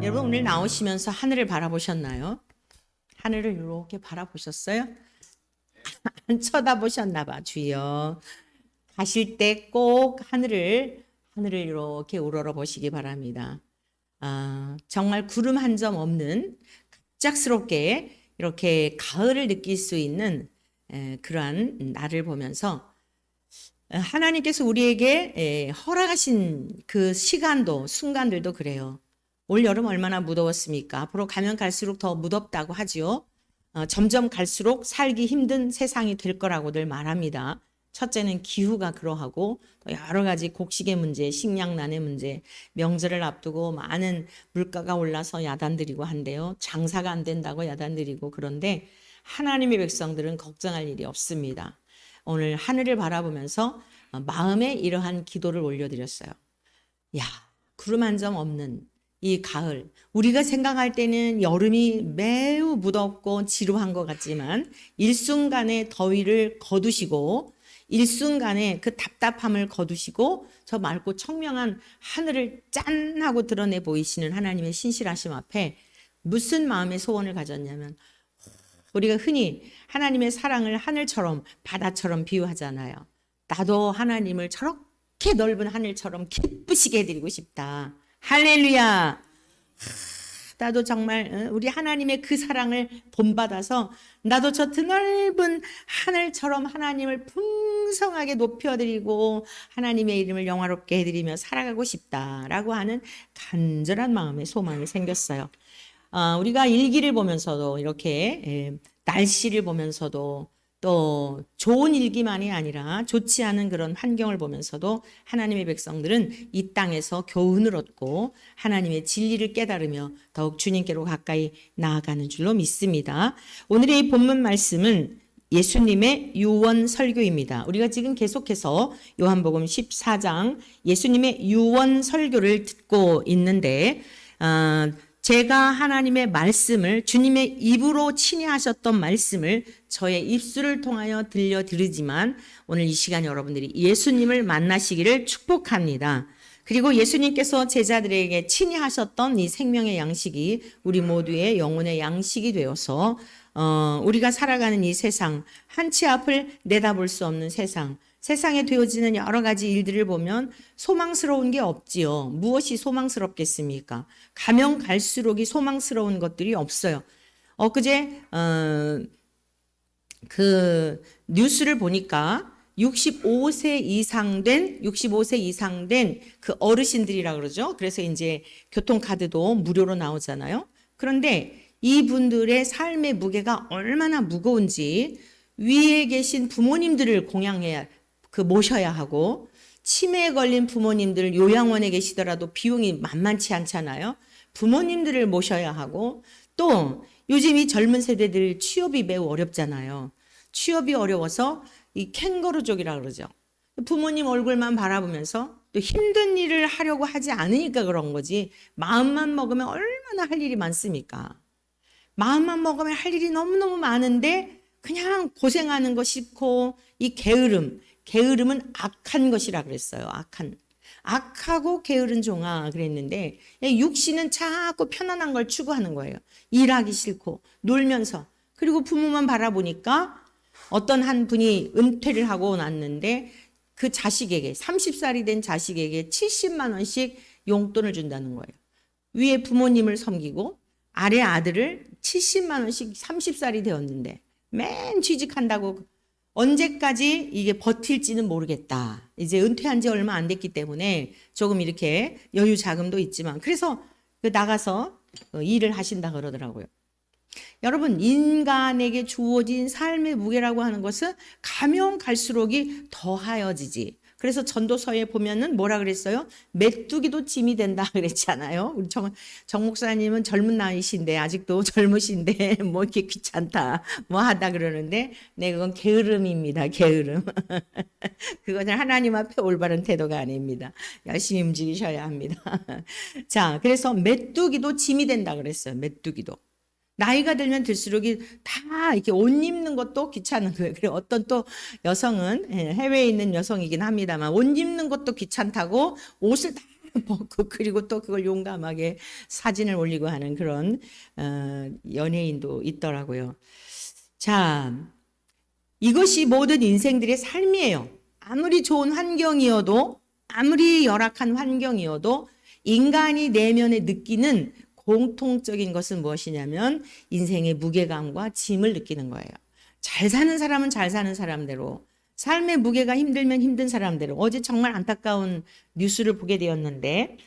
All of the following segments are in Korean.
여러분 오늘 나오시면서 하늘을 바라보셨나요? 하늘을 이렇게 바라보셨어요? 안 쳐다보셨나 봐, 주여. 가실 때 꼭 하늘을 이렇게 우러러 보시기 바랍니다. 정말 구름 한 점 없는 갑작스럽게 이렇게 가을을 느낄 수 있는 그러한 날을 보면서 하나님께서 우리에게 허락하신 그 시간도 순간들도 그래요. 올 여름 얼마나 무더웠습니까? 앞으로 가면 갈수록 더 무덥다고 하지요. 점점 갈수록 살기 힘든 세상이 될 거라고들 말합니다. 첫째는 기후가 그러하고 또 여러 가지 곡식의 문제, 식량난의 문제, 명절을 앞두고 많은 물가가 올라서 야단들이고 한데요. 장사가 안 된다고 야단들이고 그런데 하나님의 백성들은 걱정할 일이 없습니다. 오늘 하늘을 바라보면서 마음에 이러한 기도를 올려드렸어요. 야, 구름 한 점 없는 이 가을, 우리가 생각할 때는 여름이 매우 무덥고 지루한 것 같지만 일순간의 더위를 거두시고 일순간에 그 답답함을 거두시고 저 맑고 청명한 하늘을 짠 하고 드러내 보이시는 하나님의 신실하심 앞에 무슨 마음의 소원을 가졌냐면 우리가 흔히 하나님의 사랑을 하늘처럼 바다처럼 비유하잖아요. 나도 하나님을 저렇게 넓은 하늘처럼 기쁘시게 해드리고 싶다. 할렐루야. 나도 정말 우리 하나님의 그 사랑을 본받아서 나도 저 드넓은 하늘처럼 하나님을 풍성하게 높여드리고 하나님의 이름을 영화롭게 해드리며 살아가고 싶다라고 하는 간절한 마음의 소망이 생겼어요. 우리가 일기를 보면서도 이렇게 날씨를 보면서도 또 좋은 일기만이 아니라 좋지 않은 그런 환경을 보면서도 하나님의 백성들은 이 땅에서 교훈을 얻고 하나님의 진리를 깨달으며 더욱 주님께로 가까이 나아가는 줄로 믿습니다. 오늘의 이 본문 말씀은 예수님의 유언 설교입니다. 우리가 지금 계속해서 요한복음 14장 예수님의 유언 설교를 듣고 있는데 제가 하나님의 말씀을 주님의 입으로 친히 하셨던 말씀을 저의 입술을 통하여 들려드리지만 오늘 이 시간 여러분들이 예수님을 만나시기를 축복합니다. 그리고 예수님께서 제자들에게 친히 하셨던 이 생명의 양식이 우리 모두의 영혼의 양식이 되어서 우리가 살아가는 이 세상, 한치 앞을 내다볼 수 없는 세상에 되어지는 여러 가지 일들을 보면 소망스러운 게 없지요. 무엇이 소망스럽겠습니까? 가면 갈수록이 소망스러운 것들이 없어요. 엊그제 그 뉴스를 보니까 65세 이상 된 그 어르신들이라 그러죠. 그래서 이제 교통카드도 무료로 나오잖아요. 그런데 이분들의 삶의 무게가 얼마나 무거운지 위에 계신 부모님들을 모셔야 하고 치매에 걸린 부모님들 요양원에 계시더라도 비용이 만만치 않잖아요. 부모님들을 모셔야 하고 또 요즘 이 젊은 세대들 취업이 매우 어렵잖아요. 취업이 어려워서 이 캥거루족이라 그러죠. 부모님 얼굴만 바라보면서 또 힘든 일을 하려고 하지 않으니까 그런 거지 마음만 먹으면 얼마나 할 일이 많습니까? 마음만 먹으면 할 일이 너무너무 많은데 그냥 고생하는 거 싫고 이 게으름은 악한 것이라 그랬어요. 악하고 게으른 종아 그랬는데 육신은 자꾸 편안한 걸 추구하는 거예요. 일하기 싫고 놀면서 그리고 부모만 바라보니까 어떤 한 분이 은퇴를 하고 났는데 그 자식에게 30살이 된 자식에게 70만 원씩 용돈을 준다는 거예요. 위에 부모님을 섬기고 아래 아들을 70만 원씩 30살이 되었는데 맨 취직한다고 언제까지 이게 버틸지는 모르겠다. 이제 은퇴한 지 얼마 안 됐기 때문에 조금 이렇게 여유 자금도 있지만 그래서 나가서 일을 하신다 그러더라고요. 여러분 인간에게 주어진 삶의 무게라고 하는 것은 가면 갈수록이 더하여지지. 그래서 전도서에 보면은 뭐라 그랬어요? 메뚜기도 짐이 된다 그랬잖아요. 우리 정 목사님은 젊은 나이신데 아직도 젊으신데 뭐 이렇게 귀찮다 뭐 하다 그러는데 네 그건 게으름입니다. 게으름. 그것은 하나님 앞에 올바른 태도가 아닙니다. 열심히 움직이셔야 합니다. 자, 그래서 메뚜기도 짐이 된다 그랬어요. 메뚜기도. 나이가 들면 들수록 다 이렇게 옷 입는 것도 귀찮은 거예요. 그리고 어떤 또 여성은 해외에 있는 여성이긴 합니다만 옷 입는 것도 귀찮다고 옷을 다 먹고 그리고 또 그걸 용감하게 사진을 올리고 하는 그런 연예인도 있더라고요. 자, 이것이 모든 인생들의 삶이에요. 아무리 좋은 환경이어도 아무리 열악한 환경이어도 인간이 내면에 느끼는 공통적인 것은 무엇이냐면 인생의 무게감과 짐을 느끼는 거예요. 잘 사는 사람은 잘 사는 사람대로, 삶의 무게가 힘들면 힘든 사람대로. 어제 정말 안타까운 뉴스를 보게 되었는데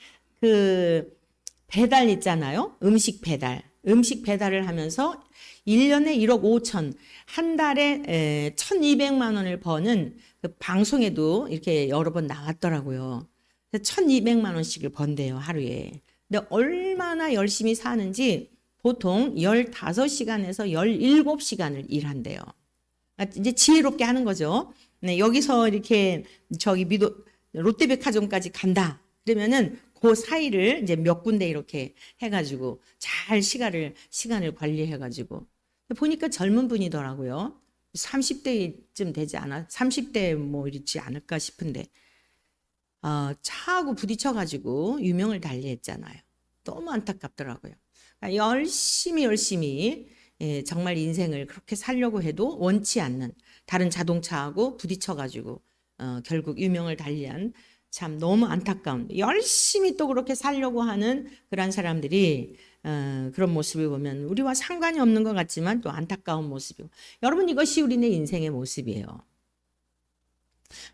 그 배달 있잖아요. 음식 배달. 음식 배달을 하면서 1년에 1억 5천, 한 달에 1,200만 원을 버는 그 방송에도 이렇게 여러 번 나왔더라고요. 1,200만 원씩을 번대요, 하루에. 근데 얼마나 열심히 사는지 보통 15시간에서 17시간을 일한대요. 이제 지혜롭게 하는 거죠. 네, 여기서 이렇게 저기 롯데백화점까지 간다. 그러면은 그 사이를 이제 몇 군데 이렇게 해가지고 잘 시간을 관리해가지고 보니까 젊은 분이더라고요. 30대쯤 되지 않아? 30대 뭐 이렇지 않을까 싶은데 차하고 부딪혀가지고 유명을 달리했잖아요. 너무 안타깝더라고요. 그러니까 열심히 정말 인생을 그렇게 살려고 해도 원치 않는 다른 자동차하고 부딪혀가지고 결국 유명을 달리한 참 너무 안타까운 열심히 또 그렇게 살려고 하는 그런 사람들이 그런 모습을 보면 우리와 상관이 없는 것 같지만 또 안타까운 모습이고 여러분 이것이 우리네 인생의 모습이에요.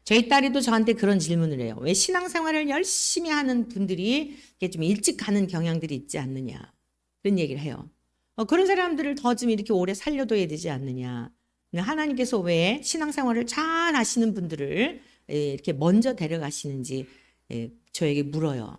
저희 딸이도 저한테 그런 질문을 해요. 왜 신앙생활을 열심히 하는 분들이 좀 일찍 가는 경향들이 있지 않느냐 그런 얘기를 해요. 그런 사람들을 더 좀 이렇게 오래 살려둬야 되지 않느냐. 하나님께서 왜 신앙생활을 잘 하시는 분들을 이렇게 먼저 데려가시는지 저에게 물어요.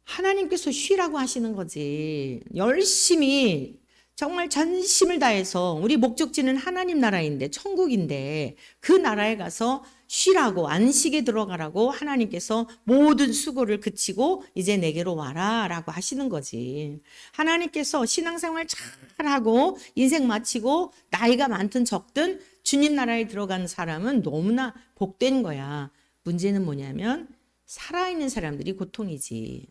하나님께서 쉬라고 하시는 거지. 열심히 정말 전심을 다해서 우리 목적지는 하나님 나라인데 천국인데 그 나라에 가서 쉬라고 안식에 들어가라고 하나님께서 모든 수고를 그치고 이제 내게로 와라 라고 하시는 거지. 하나님께서 신앙생활 잘하고 인생 마치고 나이가 많든 적든 주님 나라에 들어간 사람은 너무나 복된 거야. 문제는 뭐냐면 살아있는 사람들이 고통이지.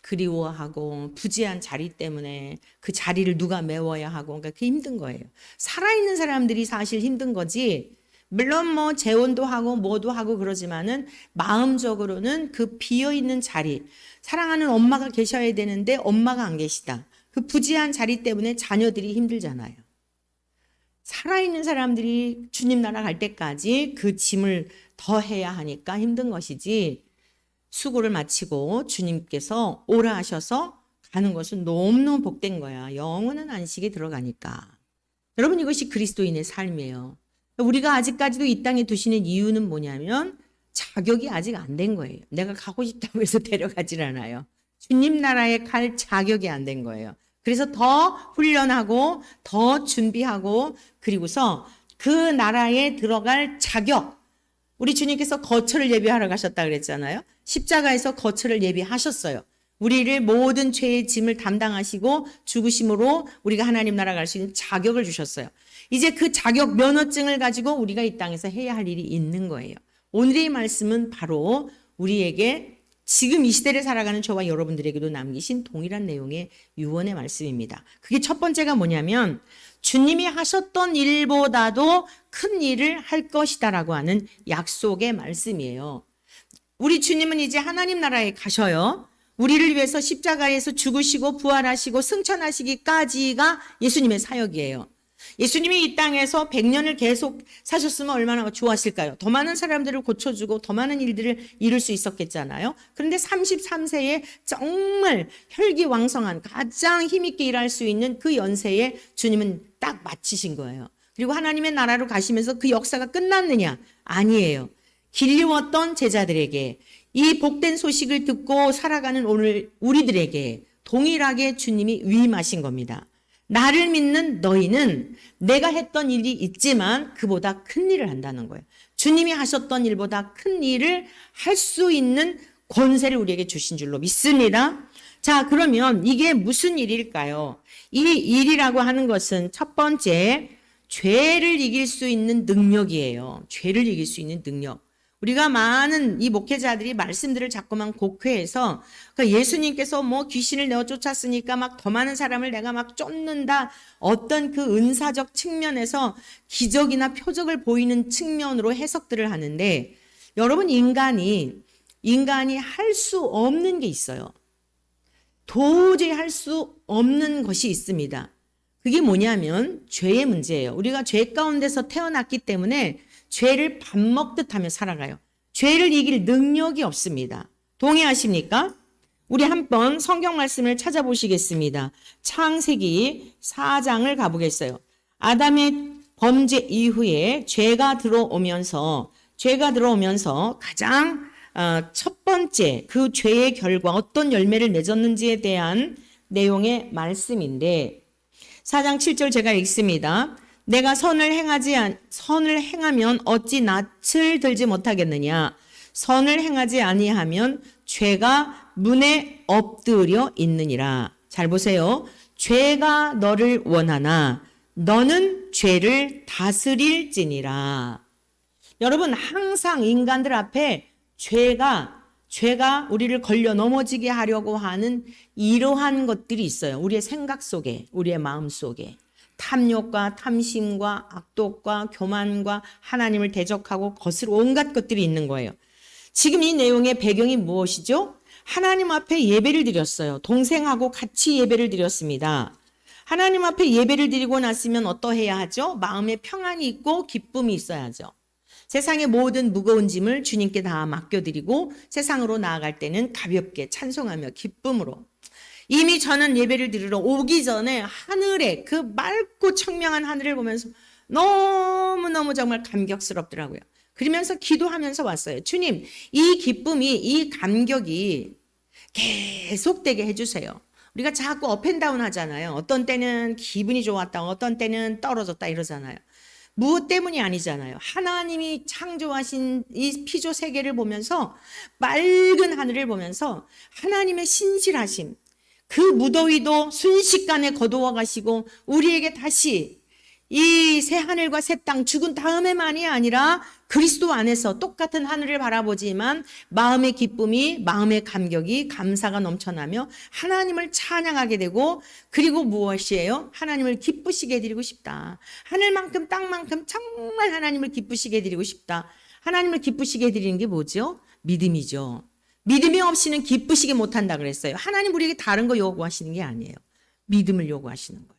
그리워하고 부지한 자리 때문에 그 자리를 누가 메워야 하고 그러니까 그게 힘든 거예요. 살아있는 사람들이 사실 힘든 거지. 물론 뭐 재혼도 하고 뭐도 하고 그러지만은 마음적으로는 그 비어있는 자리, 사랑하는 엄마가 계셔야 되는데 엄마가 안 계시다. 그 부지한 자리 때문에 자녀들이 힘들잖아요. 살아있는 사람들이 주님 나라 갈 때까지 그 짐을 더 해야 하니까 힘든 것이지. 수고를 마치고 주님께서 오라 하셔서 가는 것은 너무너무 복된 거야. 영원한 안식에 들어가니까. 여러분 이것이 그리스도인의 삶이에요. 우리가 아직까지도 이 땅에 두시는 이유는 뭐냐면 자격이 아직 안 된 거예요. 내가 가고 싶다고 해서 데려가질 않아요. 주님 나라에 갈 자격이 안 된 거예요. 그래서 더 훈련하고 더 준비하고 그리고서 그 나라에 들어갈 자격. 우리 주님께서 거처를 예비하러 가셨다 그랬잖아요. 십자가에서 거처를 예비하셨어요. 우리를 모든 죄의 짐을 담당하시고 죽으심으로 우리가 하나님 나라 갈 수 있는 자격을 주셨어요. 이제 그 자격 면허증을 가지고 우리가 이 땅에서 해야 할 일이 있는 거예요. 오늘의 말씀은 바로 우리에게 지금 이 시대를 살아가는 저와 여러분들에게도 남기신 동일한 내용의 유언의 말씀입니다. 그게 첫 번째가 뭐냐면 주님이 하셨던 일보다도 큰 일을 할 것이다라고 하는 약속의 말씀이에요. 우리 주님은 이제 하나님 나라에 가셔요. 우리를 위해서 십자가에서 죽으시고 부활하시고 승천하시기까지가 예수님의 사역이에요. 예수님이 이 땅에서 100년을 계속 사셨으면 얼마나 좋았을까요? 더 많은 사람들을 고쳐주고 더 많은 일들을 이룰 수 있었겠잖아요. 그런데 33세에 정말 혈기왕성한 가장 힘있게 일할 수 있는 그 연세에 주님은 딱 마치신 거예요. 그리고 하나님의 나라로 가시면서 그 역사가 끝났느냐? 아니에요. 길리웠던 제자들에게 이 복된 소식을 듣고 살아가는 오늘 우리들에게 동일하게 주님이 위임하신 겁니다. 나를 믿는 너희는 내가 했던 일이 있지만 그보다 큰 일을 한다는 거예요. 주님이 하셨던 일보다 큰 일을 할 수 있는 권세를 우리에게 주신 줄로 믿습니다. 자, 그러면 이게 무슨 일일까요? 이 일이라고 하는 것은 첫 번째, 죄를 이길 수 있는 능력이에요. 죄를 이길 수 있는 능력. 우리가 많은 이 목회자들이 말씀들을 자꾸만 곡회해서 그러니까 예수님께서 뭐 귀신을 내어 쫓았으니까 막 더 많은 사람을 내가 막 쫓는다. 어떤 그 은사적 측면에서 기적이나 표적을 보이는 측면으로 해석들을 하는데 여러분 인간이 할 수 없는 게 있어요. 도저히 할 수 없는 것이 있습니다. 그게 뭐냐면 죄의 문제예요. 우리가 죄 가운데서 태어났기 때문에 죄를 밥 먹듯 하며 살아가요. 죄를 이길 능력이 없습니다. 동의하십니까? 우리 한번 성경 말씀을 찾아보시겠습니다. 창세기 4장을 가보겠어요. 아담의 범죄 이후에 죄가 들어오면서 가장 첫 번째 그 죄의 결과 어떤 열매를 맺었는지에 대한 내용의 말씀인데 4장 7절 제가 읽습니다. 내가 선을 행하면 어찌 낯을 들지 못하겠느냐. 선을 행하지 아니하면 죄가 문에 엎드려 있느니라. 잘 보세요. 죄가 너를 원하나 너는 죄를 다스릴지니라. 여러분 항상 인간들 앞에 죄가 우리를 걸려 넘어지게 하려고 하는 이러한 것들이 있어요. 우리의 생각 속에, 우리의 마음 속에. 탐욕과 탐심과 악독과 교만과 하나님을 대적하고 거스르 온갖 것들이 있는 거예요. 지금 이 내용의 배경이 무엇이죠? 하나님 앞에 예배를 드렸어요. 동생하고 같이 예배를 드렸습니다. 하나님 앞에 예배를 드리고 났으면 어떠해야 하죠? 마음에 평안이 있고 기쁨이 있어야죠. 세상의 모든 무거운 짐을 주님께 다 맡겨드리고 세상으로 나아갈 때는 가볍게 찬송하며 기쁨으로. 이미 저는 예배를 드리러 오기 전에 하늘에 그 맑고 청명한 하늘을 보면서 너무너무 정말 감격스럽더라고요. 그러면서 기도하면서 왔어요. 주님, 이 기쁨이, 이 감격이 계속되게 해주세요. 우리가 자꾸 업앤다운 하잖아요. 어떤 때는 기분이 좋았다, 어떤 때는 떨어졌다 이러잖아요. 무엇 때문이 아니잖아요. 하나님이 창조하신 이 피조 세계를 보면서 맑은 하늘을 보면서 하나님의 신실하심, 그 무더위도 순식간에 거두어 가시고 우리에게 다시 이 새 하늘과 새 땅 죽은 다음에만이 아니라 그리스도 안에서 똑같은 하늘을 바라보지만 마음의 기쁨이, 마음의 감격이, 감사가 넘쳐나며 하나님을 찬양하게 되고 그리고 무엇이에요? 하나님을 기쁘시게 해드리고 싶다. 하늘만큼 땅만큼 정말 하나님을 기쁘시게 해드리고 싶다. 하나님을 기쁘시게 해드리는 게 뭐죠? 믿음이죠. 믿음이 없이는 기쁘시게 못한다 그랬어요. 하나님 우리에게 다른 거 요구하시는 게 아니에요. 믿음을 요구하시는 거예요.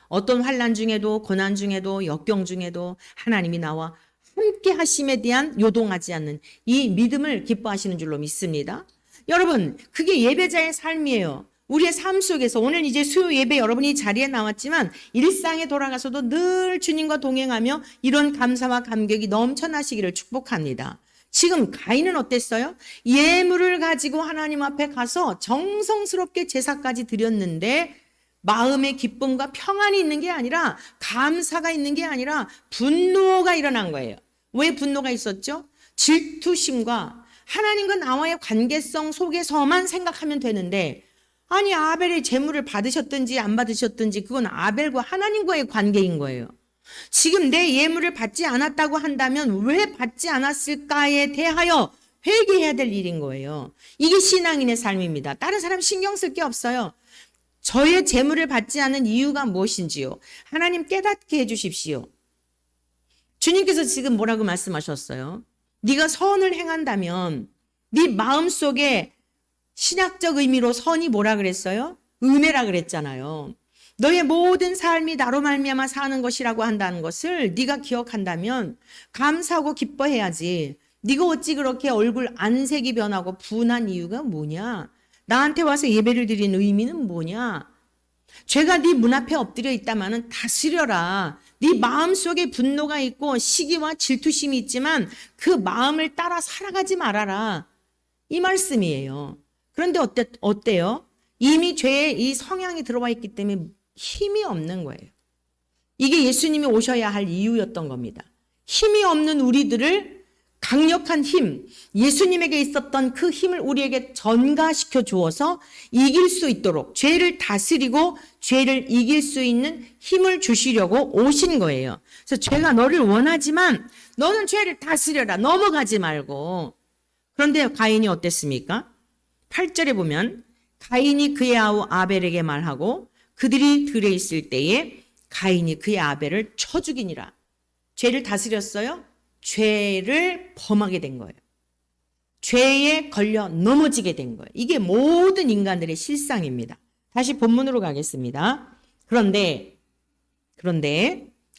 어떤 환난 중에도 고난 중에도 역경 중에도 하나님이 나와 함께 하심에 대한 요동하지 않는 이 믿음을 기뻐하시는 줄로 믿습니다. 여러분 그게 예배자의 삶이에요. 우리의 삶 속에서 오늘 이제 수요 예배 여러분이 자리에 나왔지만 일상에 돌아가서도 늘 주님과 동행하며 이런 감사와 감격이 넘쳐나시기를 축복합니다. 지금 가인은 어땠어요? 예물을 가지고 하나님 앞에 가서 정성스럽게 제사까지 드렸는데 마음의 기쁨과 평안이 있는 게 아니라 감사가 있는 게 아니라 분노가 일어난 거예요. 왜 분노가 있었죠? 질투심과 하나님과 나와의 관계성 속에서만 생각하면 되는데 아니 아벨의 제물을 받으셨든지 안 받으셨든지 그건 아벨과 하나님과의 관계인 거예요. 지금 내 예물을 받지 않았다고 한다면 왜 받지 않았을까에 대하여 회개해야 될 일인 거예요. 이게 신앙인의 삶입니다. 다른 사람 신경 쓸 게 없어요. 저의 재물을 받지 않은 이유가 무엇인지요? 하나님 깨닫게 해주십시오. 주님께서 지금 뭐라고 말씀하셨어요? 네가 선을 행한다면 네 마음속에 신학적 의미로 선이 뭐라 그랬어요? 은혜라 그랬잖아요. 너의 모든 삶이 나로 말미암아 사는 것이라고 한다는 것을 네가 기억한다면 감사하고 기뻐해야지. 네가 어찌 그렇게 얼굴 안색이 변하고 분한 이유가 뭐냐? 나한테 와서 예배를 드리는 의미는 뭐냐? 죄가 네 문 앞에 엎드려 있다마는 다스려라. 네 마음속에 분노가 있고 시기와 질투심이 있지만 그 마음을 따라 살아가지 말아라. 이 말씀이에요. 그런데 어때요? 이미 죄의 이 성향이 들어와 있기 때문에 힘이 없는 거예요. 이게 예수님이 오셔야 할 이유였던 겁니다. 힘이 없는 우리들을 강력한 힘, 예수님에게 있었던 그 힘을 우리에게 전가시켜 주어서 이길 수 있도록 죄를 다스리고 죄를 이길 수 있는 힘을 주시려고 오신 거예요. 그래서 죄가 너를 원하지만 너는 죄를 다스려라. 넘어가지 말고. 그런데 가인이 어땠습니까? 8절에 보면 가인이 그의 아우 아벨에게 말하고 그들이 들에 있을 때에 가인이 그의 아벨을 쳐 죽이니라. 죄를 다스렸어요? 죄를 범하게 된 거예요. 죄에 걸려 넘어지게 된 거예요. 이게 모든 인간들의 실상입니다. 다시 본문으로 가겠습니다. 그런데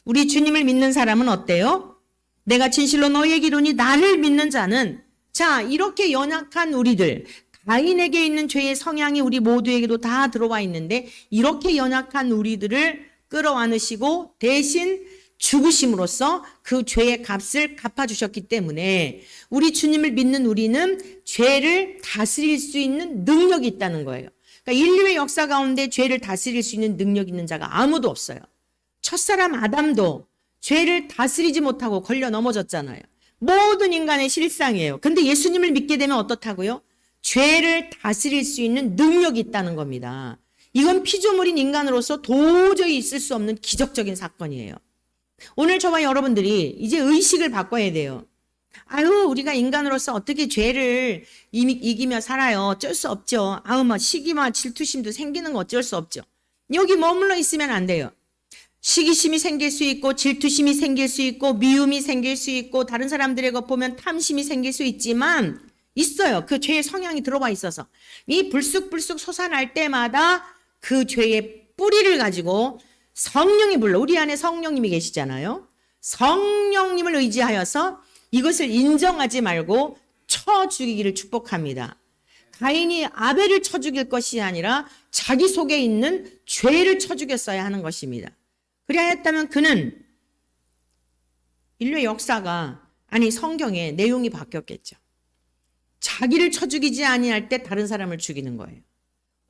우리 주님을 믿는 사람은 어때요? 내가 진실로 너희에게 이르노니 나를 믿는 자는, 자, 이렇게 연약한 우리들, 가인에게 있는 죄의 성향이 우리 모두에게도 다 들어와 있는데 이렇게 연약한 우리들을 끌어안으시고 대신 죽으심으로써 그 죄의 값을 갚아주셨기 때문에 우리 주님을 믿는 우리는 죄를 다스릴 수 있는 능력이 있다는 거예요. 그러니까 인류의 역사 가운데 죄를 다스릴 수 있는 능력 있는 자가 아무도 없어요. 첫사람 아담도 죄를 다스리지 못하고 걸려 넘어졌잖아요. 모든 인간의 실상이에요. 근데 예수님을 믿게 되면 어떻다고요? 죄를 다스릴 수 있는 능력이 있다는 겁니다. 이건 피조물인 인간으로서 도저히 있을 수 없는 기적적인 사건이에요. 오늘 저와 여러분들이 이제 의식을 바꿔야 돼요. 아유, 우리가 인간으로서 어떻게 죄를 이기며 살아요. 어쩔 수 없죠. 아유, 뭐 시기와 질투심도 생기는 거 어쩔 수 없죠. 여기 머물러 있으면 안 돼요. 시기심이 생길 수 있고 질투심이 생길 수 있고 미움이 생길 수 있고 다른 사람들의 것 보면 탐심이 생길 수 있지만 있어요. 그 죄의 성향이 들어와 있어서 이 불쑥불쑥 솟아날 때마다 그 죄의 뿌리를 가지고 성령이 불러, 우리 안에 성령님이 계시잖아요. 성령님을 의지하여서 이것을 인정하지 말고 쳐 죽이기를 축복합니다. 가인이 아벨을 쳐 죽일 것이 아니라 자기 속에 있는 죄를 쳐 죽였어야 하는 것입니다. 그래야 했다면 그는 인류의 역사가, 아니 성경의 내용이 바뀌었겠죠. 자기를 쳐 죽이지 아니할 때 다른 사람을 죽이는 거예요.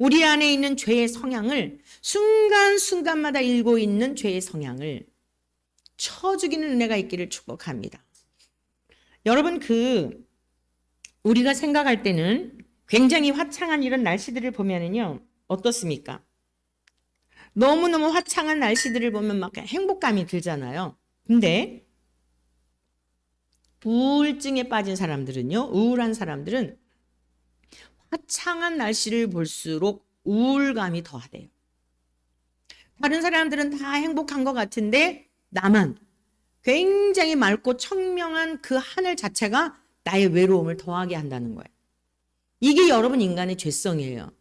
우리 안에 있는 죄의 성향을 순간순간마다 일고 있는 죄의 성향을 쳐 죽이는 은혜가 있기를 축복합니다. 여러분, 우리가 생각할 때는 굉장히 화창한 이런 날씨들을 보면은요, 어떻습니까? 너무너무 화창한 날씨들을 보면 막 행복감이 들잖아요. 근데 우울증에 빠진 사람들은요, 우울한 사람들은 화창한 날씨를 볼수록 우울감이 더하대요. 다른 사람들은 다 행복한 것 같은데 나만 굉장히 맑고 청명한 그 하늘 자체가 나의 외로움을 더하게 한다는 거예요. 이게 여러분 인간의 죄성이에요.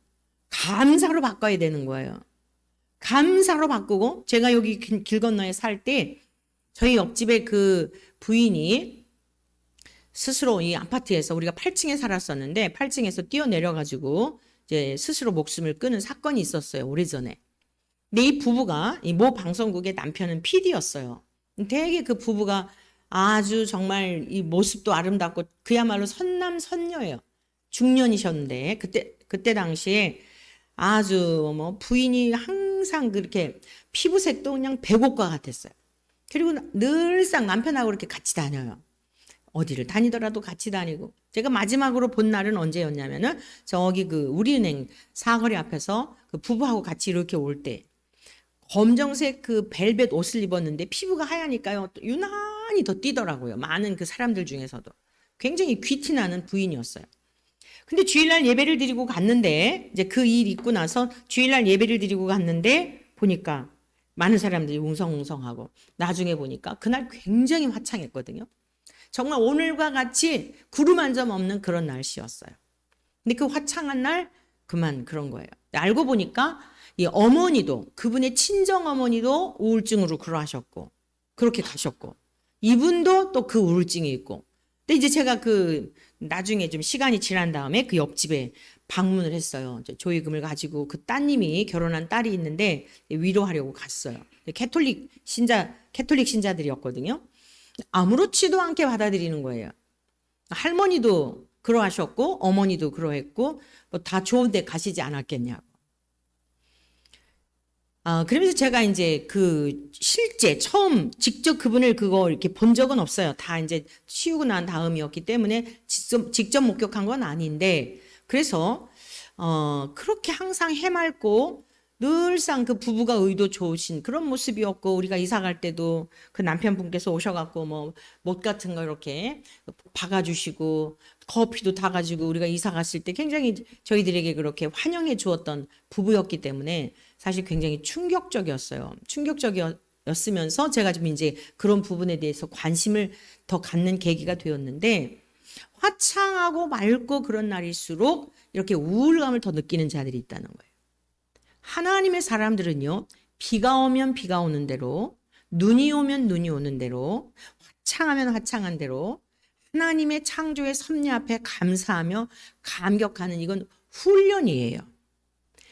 감사로 바꿔야 되는 거예요. 감사로 바꾸고, 제가 여기 길 건너에 살 때 저희 옆집에 그 부인이 스스로 이 아파트에서, 우리가 8층에 살았었는데 8층에서 뛰어내려가지고 이제 스스로 목숨을 끊은 사건이 있었어요. 오래전에. 근데 이 부부가, 이 모 방송국의 남편은 PD였어요. 되게 그 부부가 아주 정말 이 모습도 아름답고 그야말로 선남선녀예요. 중년이셨는데 그때 당시에 아주 뭐 부인이 항상 그렇게 피부색도 그냥 백옥과 같았어요. 그리고 늘상 남편하고 이렇게 같이 다녀요. 어디를 다니더라도 같이 다니고. 제가 마지막으로 본 날은 언제였냐면은 저기 그 우리은행 사거리 앞에서 그 부부하고 같이 이렇게 올 때 검정색 그 벨벳 옷을 입었는데 피부가 하얘니까요, 또 유난히 더 띄더라고요. 많은 그 사람들 중에서도 굉장히 귀티나는 부인이었어요. 근데 주일날 예배를 드리고 갔는데, 이제 그 일 있고 나서 주일날 예배를 드리고 갔는데 보니까 많은 사람들이 웅성웅성하고, 나중에 보니까 그날 굉장히 화창했거든요. 정말 오늘과 같이 구름 한 점 없는 그런 날씨였어요. 근데 그 화창한 날 그만 그런 거예요. 알고 보니까 이 어머니도, 그분의 친정 어머니도 우울증으로 그러하셨고, 그렇게 가셨고, 이분도 또 그 우울증이 있고. 근데 이제 제가 나중에 좀 시간이 지난 다음에 그 옆집에 방문을 했어요. 조의금을 가지고 그 따님이, 결혼한 딸이 있는데 위로하려고 갔어요. 캐톨릭 신자들이었거든요. 아무렇지도 않게 받아들이는 거예요. 할머니도 그러하셨고 어머니도 그러했고 뭐 다 좋은 데 가시지 않았겠냐고. 그러면서 제가 이제 그 실제 처음 직접 그분을 그거 이렇게 본 적은 없어요. 다 이제 치우고 난 다음이었기 때문에 직접 목격한 건 아닌데, 그래서 그렇게 항상 해맑고 늘상 그 부부가 의도 좋으신 그런 모습이었고, 우리가 이사 갈 때도 그 남편분께서 오셔갖고 뭐 못 같은 거 이렇게 박아주시고 커피도 다 가지고 우리가 이사 갔을 때 굉장히 저희들에게 그렇게 환영해 주었던 부부였기 때문에 사실 굉장히 충격적이었어요. 충격적이었으면서 제가 좀 이제 그런 부분에 대해서 관심을 더 갖는 계기가 되었는데, 화창하고 맑고 그런 날일수록 이렇게 우울감을 더 느끼는 자들이 있다는 거예요. 하나님의 사람들은요, 비가 오면 비가 오는 대로, 눈이 오면 눈이 오는 대로, 화창하면 화창한 대로 하나님의 창조의 섭리 앞에 감사하며 감격하는, 이건 훈련이에요.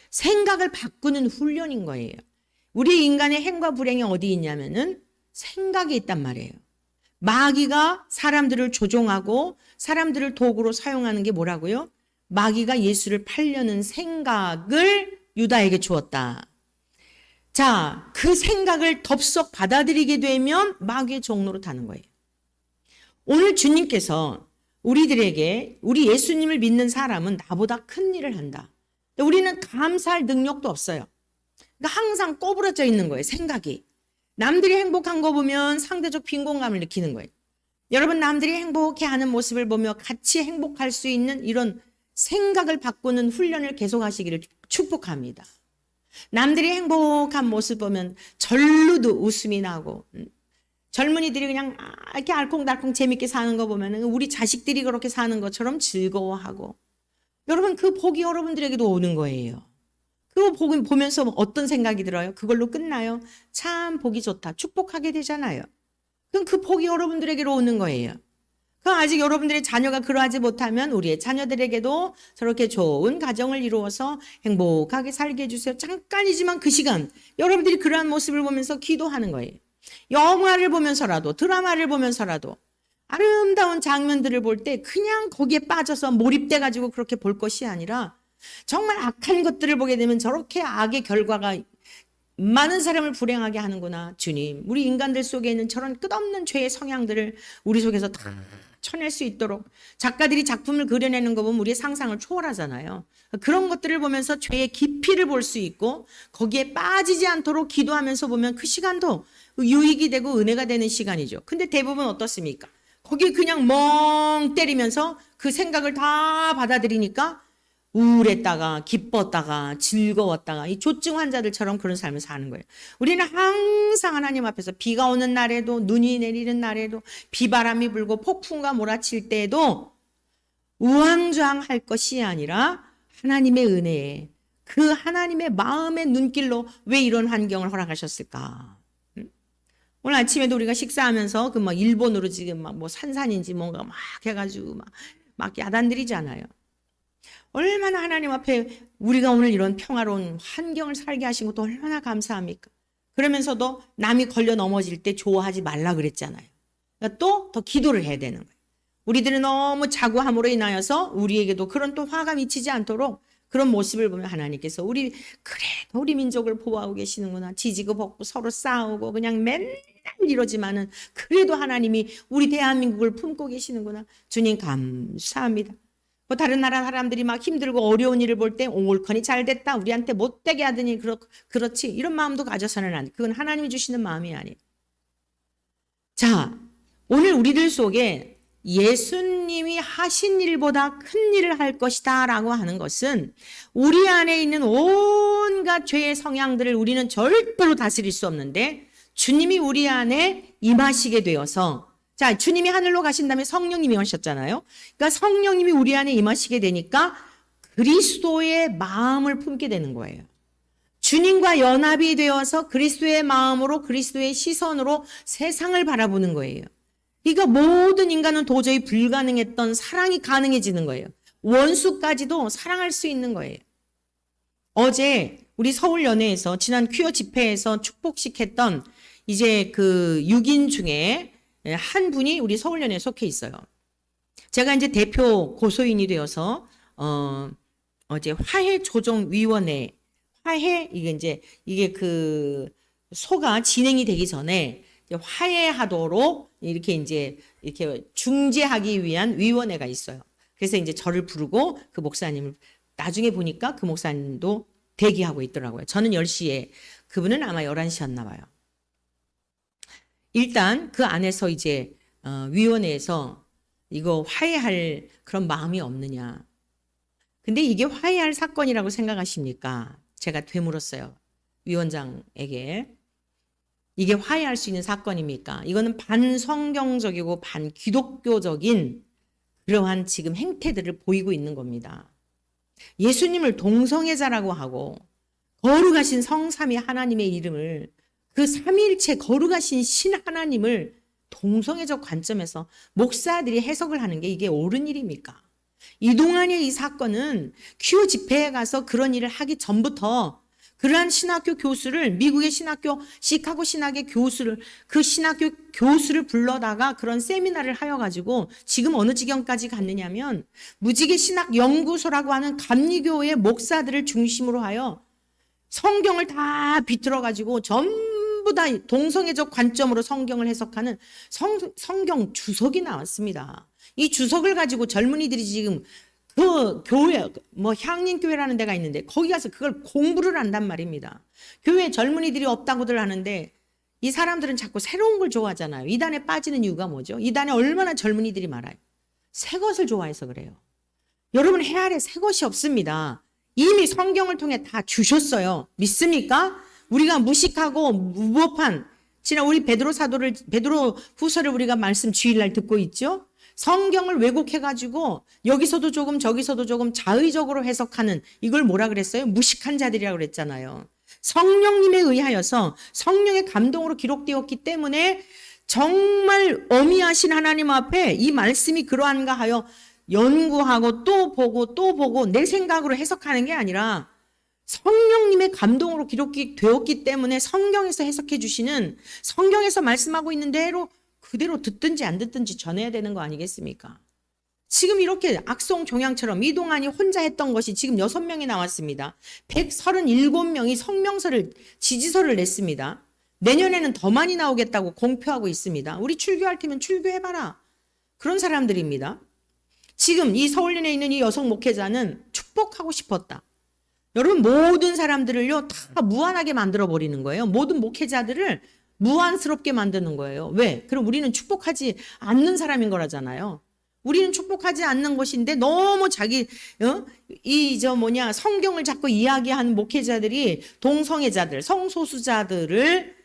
생각을 바꾸는 훈련인 거예요. 우리 인간의 행과 불행이 어디 있냐면은 생각이 있단 말이에요. 마귀가 사람들을 조종하고 사람들을 도구로 사용하는 게 뭐라고요? 마귀가 예수를 팔려는 생각을 유다에게 주었다. 자, 그 생각을 덥석 받아들이게 되면 마귀의 종로로 타는 거예요. 오늘 주님께서 우리들에게, 우리 예수님을 믿는 사람은 나보다 큰 일을 한다. 우리는 감사할 능력도 없어요. 그러니까 항상 꼬부러져 있는 거예요, 생각이. 남들이 행복한 거 보면 상대적 빈곤감을 느끼는 거예요. 여러분, 남들이 행복해하는 모습을 보며 같이 행복할 수 있는 이런 생각을 바꾸는 훈련을 계속하시기를 축복합니다. 남들이 행복한 모습 보면 절로도 웃음이 나고, 젊은이들이 그냥 이렇게 알콩달콩 재밌게 사는 거 보면 우리 자식들이 그렇게 사는 것처럼 즐거워하고, 여러분 그 복이 여러분들에게도 오는 거예요. 그거 보면서 어떤 생각이 들어요? 그걸로 끝나요? 참 복이 좋다. 축복하게 되잖아요. 그럼 그 복이 여러분들에게로 오는 거예요. 그럼 아직 여러분들의 자녀가 그러하지 못하면 우리의 자녀들에게도 저렇게 좋은 가정을 이루어서 행복하게 살게 해주세요. 잠깐이지만 그 시간 여러분들이 그러한 모습을 보면서 기도하는 거예요. 영화를 보면서라도, 드라마를 보면서라도 아름다운 장면들을 볼 때 그냥 거기에 빠져서 몰입돼 가지고 그렇게 볼 것이 아니라, 정말 악한 것들을 보게 되면 저렇게 악의 결과가 많은 사람을 불행하게 하는구나. 주님, 우리 인간들 속에 있는 저런 끝없는 죄의 성향들을 우리 속에서 다 쳐낼 수 있도록, 작가들이 작품을 그려내는 거 보면 우리의 상상을 초월하잖아요. 그런 것들을 보면서 죄의 깊이를 볼 수 있고 거기에 빠지지 않도록 기도하면서 보면 그 시간도 유익이 되고 은혜가 되는 시간이죠. 근데 대부분 어떻습니까? 거기 그냥 멍 때리면서 그 생각을 다 받아들이니까 우울했다가 기뻤다가 즐거웠다가 이 조증 환자들처럼 그런 삶을 사는 거예요. 우리는 항상 하나님 앞에서 비가 오는 날에도, 눈이 내리는 날에도, 비바람이 불고 폭풍과 몰아칠 때에도 우왕좌왕할 것이 아니라 하나님의 은혜에, 그 하나님의 마음의 눈길로 왜 이런 환경을 허락하셨을까? 오늘 아침에도 우리가 식사하면서 그 막 일본으로 지금 막 뭐 산산인지 뭔가 막 해가지고 막 야단들이잖아요. 얼마나 하나님 앞에 우리가 오늘 이런 평화로운 환경을 살게 하신 것도 얼마나 감사합니까? 그러면서도 남이 걸려 넘어질 때 좋아하지 말라 그랬잖아요. 그러니까 또 더 기도를 해야 되는 거예요. 우리들은 너무 자고함으로 인하여서 우리에게도 그런 또 화가 미치지 않도록 그런 모습을 보면 하나님께서 그래도 우리 민족을 보호하고 계시는구나. 지지고 볶고 서로 싸우고 그냥 맨날 이러지만은 그래도 하나님이 우리 대한민국을 품고 계시는구나. 주님 감사합니다. 뭐 다른 나라 사람들이 막 힘들고 어려운 일을 볼 때 옳거니 잘 됐다. 우리한테 못되게 하더니 그렇지. 이런 마음도 가져서는 안 돼. 그건 하나님이 주시는 마음이 아니에요. 자, 오늘 우리들 속에 예수님이 하신 일보다 큰 일을 할 것이다 라고 하는 것은 우리 안에 있는 온갖 죄의 성향들을 우리는 절대로 다스릴 수 없는데, 주님이 우리 안에 임하시게 되어서, 자, 주님이 하늘로 가신 다음에 성령님이 오셨잖아요. 그러니까 성령님이 우리 안에 임하시게 되니까 그리스도의 마음을 품게 되는 거예요. 주님과 연합이 되어서 그리스도의 마음으로, 그리스도의 시선으로 세상을 바라보는 거예요. 그러니까 모든 인간은 도저히 불가능했던 사랑이 가능해지는 거예요. 원수까지도 사랑할 수 있는 거예요. 어제 우리 서울연회에서 지난 퀴어 집회에서 축복식 했던 이제 그 6인 중에 한 분이 우리 서울연회에 속해 있어요. 제가 이제 대표 고소인이 되어서 어제 화해조정위원회, 화해, 이게 그 소가 진행이 되기 전에 이제 화해하도록 이렇게 중재하기 위한 위원회가 있어요. 그래서 이제 저를 부르고 그 목사님을 나중에 보니까 그 목사님도 대기하고 있더라고요. 저는 10시에 그분은 아마 11시였나 봐요. 일단 그 안에서 이제 위원회에서 이거 화해할 그런 마음이 없느냐. 근데 이게 화해할 사건이라고 생각하십니까? 제가 되물었어요. 위원장에게. 이게 화해할 수 있는 사건입니까? 이거는 반성경적이고 반기독교적인 그러한 지금 행태들을 보이고 있는 겁니다. 예수님을 동성애자라고 하고 거룩하신 성삼위 하나님의 이름을 그 삼위일체 거룩하신 신 하나님을 동성애적 관점에서 목사들이 해석을 하는 게 이게 옳은 일입니까? 이동환의 이 사건은 큐 집회에 가서 그런 일을 하기 전부터 그러한 신학교 교수를 미국의 신학교 시카고 신학의 교수를 그 신학교 교수를 불러다가 그런 세미나를 하여 가지고 지금 어느 지경까지 갔느냐면 무지개 신학 연구소라고 하는 감리교의 목사들을 중심으로 하여 성경을 다 비틀어 가지고 전부 다 동성애적 관점으로 성경을 해석하는 성경 주석이 나왔습니다. 이 주석을 가지고 젊은이들이 지금 그 교회, 향림교회라는 데가 있는데 거기 가서 그걸 공부를 한단 말입니다. 교회에 젊은이들이 없다고들 하는데 이 사람들은 자꾸 새로운 걸 좋아하잖아요. 이단에 빠지는 이유가 뭐죠? 이단에 얼마나 젊은이들이 많아요. 새 것을 좋아해서 그래요. 여러분 헤아려 새 것이 없습니다. 이미 성경을 통해 다 주셨어요. 믿습니까? 우리가 무식하고 무법한 지난 우리 베드로 후서를 우리가 말씀 주일날 듣고 있죠? 성경을 왜곡해가지고 여기서도 조금 저기서도 조금 자의적으로 해석하는 이걸 뭐라 그랬어요? 무식한 자들이라고 그랬잖아요. 성령님에 의하여서 성령의 감동으로 기록되었기 때문에 정말 어미하신 하나님 앞에 이 말씀이 그러한가 하여 연구하고 또 보고 내 생각으로 해석하는 게 아니라 성령님의 감동으로 기록이 되었기 때문에 성경에서 해석해 주시는 성경에서 말씀하고 있는 대로 그대로 듣든지 안 듣든지 전해야 되는 거 아니겠습니까? 지금 이렇게 악성 종양처럼 이동환이 혼자 했던 것이 지금 6명이 나왔습니다. 137명이 성명서를 지지서를 냈습니다. 내년에는 더 많이 나오겠다고 공표하고 있습니다. 우리 출교할 테면 출교해봐라. 그런 사람들입니다. 지금 이 서울린에 있는 이 여성 목회자는 축복하고 싶었다. 여러분 모든 사람들을요 다 무한하게 만들어버리는 거예요. 모든 목회자들을 무한스럽게 만드는 거예요. 왜? 그럼 우리는 축복하지 않는 사람인 거라잖아요. 우리는 축복하지 않는 것인데 너무 성경을 자꾸 이야기하는 목회자들이 동성애자들, 성소수자들을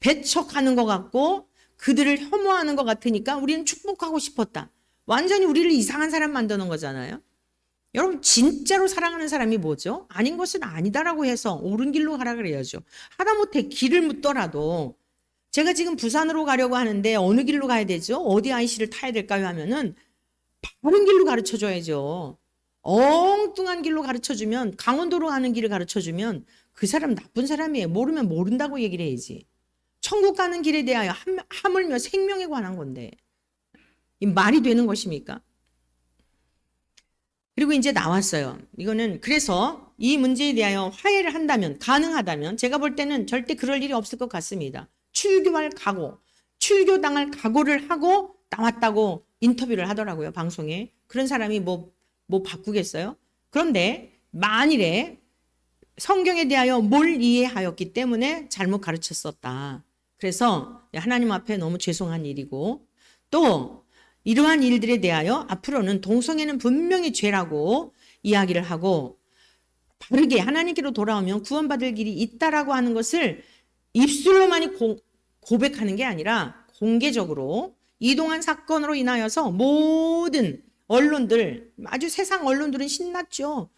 배척하는 것 같고 그들을 혐오하는 것 같으니까 우리는 축복하고 싶었다. 완전히 우리를 이상한 사람 만드는 거잖아요. 여러분 진짜로 사랑하는 사람이 뭐죠? 아닌 것은 아니다라고 해서 옳은 길로 가라 그래야죠. 하다못해 길을 묻더라도 제가 지금 부산으로 가려고 하는데 어느 길로 가야 되죠? 어디 IC를 타야 될까요? 하면은 바른 길로 가르쳐줘야죠. 엉뚱한 길로 가르쳐주면 강원도로 가는 길을 가르쳐주면 그 사람 나쁜 사람이에요. 모르면 모른다고 얘기를 해야지. 천국 가는 길에 대하여 하물며 생명에 관한 건데 이 말이 되는 것입니까? 그리고 이제 나왔어요. 이거는 그래서 이 문제에 대하여 화해를 한다면 가능하다면 제가 볼 때는 절대 그럴 일이 없을 것 같습니다. 출교할 각오, 출교당할 각오를 하고 나왔다고 인터뷰를 하더라고요. 방송에. 그런 사람이 뭐 바꾸겠어요? 그런데 만일에 성경에 대하여 뭘 이해하였기 때문에 잘못 가르쳤었다. 그래서 하나님 앞에 너무 죄송한 일이고 또 이러한 일들에 대하여 앞으로는 동성애는 분명히 죄라고 이야기를 하고 바르게 하나님께로 돌아오면 구원받을 길이 있다라고 하는 것을 입술로만이 고백하는 게 아니라 공개적으로 이동환 사건으로 인하여서 모든 언론들 아주 세상 언론들은 신났죠.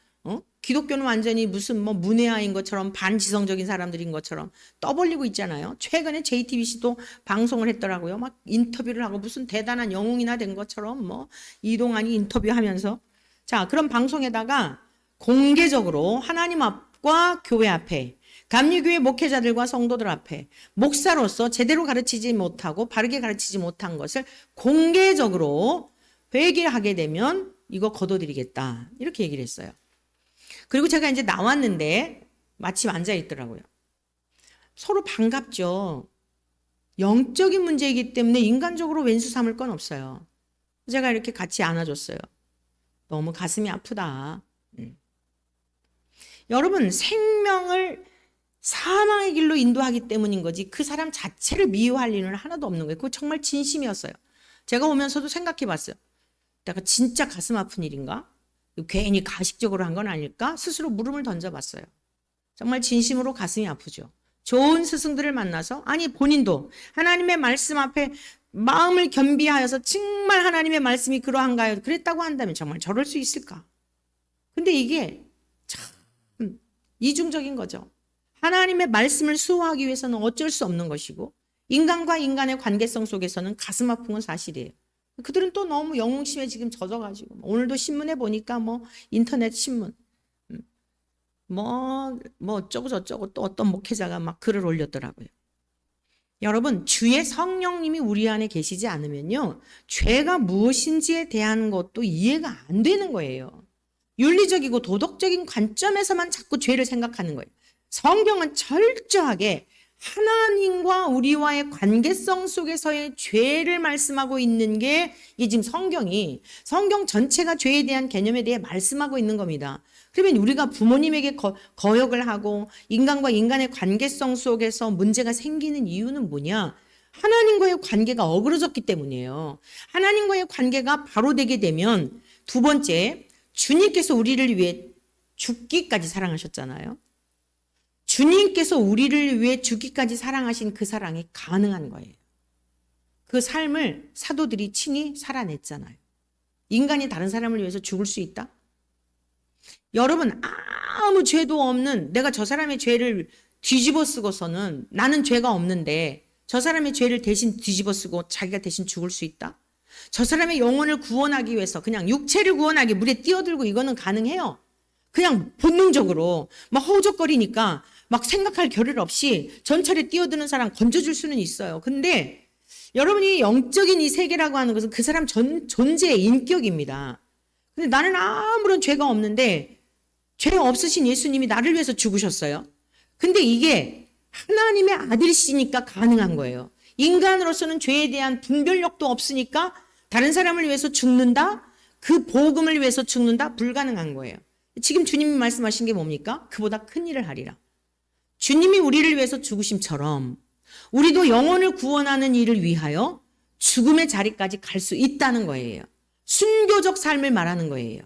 기독교는 완전히 무슨 문외아인 것처럼 반지성적인 사람들인 것처럼 떠벌리고 있잖아요. 최근에 JTBC도 방송을 했더라고요. 막 인터뷰를 하고 무슨 대단한 영웅이나 된 것처럼 이동환이 인터뷰하면서 자 그런 방송에다가 공개적으로 하나님 앞과 교회 앞에 감리교회 목회자들과 성도들 앞에 목사로서 제대로 가르치지 못하고 바르게 가르치지 못한 것을 공개적으로 회개하게 되면 이거 거둬들이겠다 이렇게 얘기를 했어요. 그리고 제가 이제 나왔는데 마침 앉아 있더라고요. 서로 반갑죠. 영적인 문제이기 때문에 인간적으로 왼수 삼을 건 없어요. 제가 이렇게 같이 안아줬어요. 너무 가슴이 아프다. 여러분, 생명을 사망의 길로 인도하기 때문인 거지 그 사람 자체를 미워할 일은 하나도 없는 거예요. 그거 정말 진심이었어요. 제가 오면서도 생각해 봤어요. 내가 진짜 가슴 아픈 일인가? 괜히 가식적으로 한 건 아닐까? 스스로 물음을 던져봤어요. 정말 진심으로 가슴이 아프죠. 좋은 스승들을 만나서, 아니 본인도 하나님의 말씀 앞에 마음을 겸비하여서 정말 하나님의 말씀이 그러한가요? 그랬다고 한다면 정말 저럴 수 있을까? 근데 이게 참 이중적인 거죠. 하나님의 말씀을 수호하기 위해서는 어쩔 수 없는 것이고 인간과 인간의 관계성 속에서는 가슴 아픈 건 사실이에요. 그들은 또 너무 영웅심에 지금 젖어가지고 오늘도 신문에 보니까 뭐 인터넷 신문 뭐 어쩌고 저쩌고 또 어떤 목회자가 막 글을 올렸더라고요. 여러분, 주의 성령님이 우리 안에 계시지 않으면요, 죄가 무엇인지에 대한 것도 이해가 안 되는 거예요. 윤리적이고 도덕적인 관점에서만 자꾸 죄를 생각하는 거예요. 성경은 철저하게 하나님과 우리와의 관계성 속에서의 죄를 말씀하고 있는 게 이게 지금 성경 전체가 죄에 대한 개념에 대해 말씀하고 있는 겁니다. 그러면 우리가 부모님에게 거역을 하고 인간과 인간의 관계성 속에서 문제가 생기는 이유는 뭐냐? 하나님과의 관계가 어그러졌기 때문이에요. 하나님과의 관계가 바로 되게 되면 두 번째, 주님께서 우리를 위해 죽기까지 사랑하셨잖아요. 주님께서 우리를 위해 죽기까지 사랑하신 그 사랑이 가능한 거예요. 그 삶을 사도들이 친히 살아냈잖아요. 인간이 다른 사람을 위해서 죽을 수 있다? 여러분, 아무 죄도 없는 내가 저 사람의 죄를 뒤집어 쓰고서는 나는 죄가 없는데 저 사람의 죄를 대신 뒤집어 쓰고 자기가 대신 죽을 수 있다? 저 사람의 영혼을 구원하기 위해서 그냥 육체를 구원하기 물에 뛰어들고 이거는 가능해요. 그냥 본능적으로 막 허우적거리니까 막 생각할 겨를 없이 전철에 뛰어드는 사람 건져줄 수는 있어요. 근데 여러분이 영적인 이 세계라고 하는 것은 그 사람 존재의 인격입니다. 근데 나는 아무런 죄가 없는데 죄 없으신 예수님이 나를 위해서 죽으셨어요. 근데 이게 하나님의 아들이시니까 가능한 거예요. 인간으로서는 죄에 대한 분별력도 없으니까 다른 사람을 위해서 죽는다? 그 복음을 위해서 죽는다? 불가능한 거예요. 지금 주님이 말씀하신 게 뭡니까? 그보다 큰 일을 하리라. 주님이 우리를 위해서 죽으심처럼 우리도 영혼을 구원하는 일을 위하여 죽음의 자리까지 갈 수 있다는 거예요. 순교적 삶을 말하는 거예요.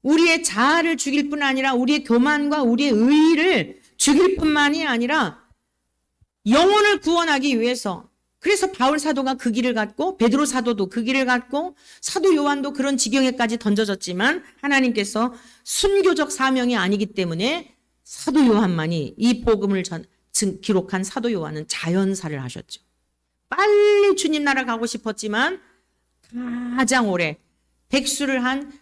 우리의 자아를 죽일 뿐 아니라 우리의 교만과 우리의 의의를 죽일 뿐만이 아니라 영혼을 구원하기 위해서, 그래서 바울 사도가 그 길을 갔고 베드로 사도도 그 길을 갔고 사도 요한도 그런 지경에까지 던져졌지만 하나님께서 순교적 사명이 아니기 때문에 사도 요한만이 이 복음을 기록한 사도 요한은 자연사를 하셨죠. 빨리 주님 나라 가고 싶었지만 가장 오래 백수를 한